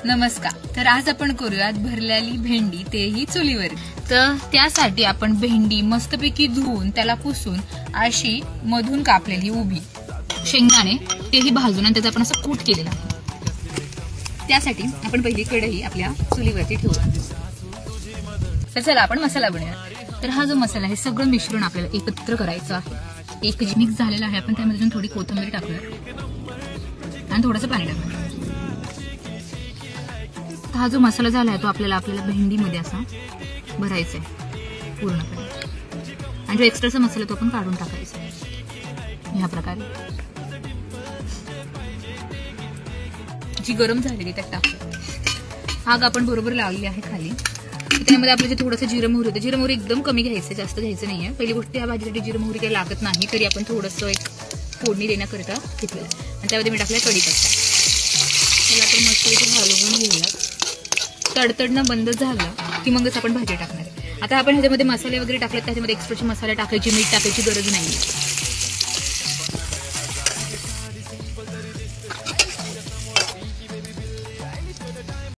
नमस्कार. तर आज आपण करूयात भरलेली भेंडी, तेही चुलीवर. तर त्यासाठी आपण भेंडी मस्तपैकी धुवून त्याला पुसून अशी मधून कापलेली उभी, शेंगदाणे तेही भाजून आणि त्याचा आपण असं कूट केलेला आहे. त्यासाठी आपण पहिली कढई आपल्या चुलीवरती ठेवूया. तर चला आपण मसाला बनवूया. तर हा जो मसाला आहे सगळं मिश्रण आपल्याला एकत्र करायचं आहे. एक मिक्स झालेला आहे. आपण त्यामध्ये थोडी कोथिंबीर टाकूया आणि थोडंसं पाणी टाकूया. हा जो मसाला झाला आहे तो आपल्याला भेंडीमध्ये असा भरायचा आहे पूर्णपणे, आणि जो एक्स्ट्राचा मसाला तो आपण काढून टाकायचा ह्या प्रकारे. जी गरम झालेली त्यात टाकतो. आग आपण बरोबर लावली आहे खाली. त्यामध्ये आपलं जे थोडंसं जिरं मोहरी होतं, जिरं मोहरी एकदम कमी घ्यायचं, जास्त घ्यायचं नाहीये. पहिली गोष्ट या भाजीसाठी जिरं मोहरी काही लागत नाही, तरी आपण थोडंसं एक फोडणी देण्याकरिता घेतलं. आणि त्यामध्ये मी टाकलं कढीपत्ता. त्याला आपण मस्त हलवून घेऊया. तडतडणं बंद झालं की मगच आपण भाजी टाकणार. आता आपण ह्याच्यामध्ये मसाले वगैरे टाकले, त्याच्यामध्ये एक्स्ट्राचे मसाले टाकायची, मीठ टाकायची गरज नाही.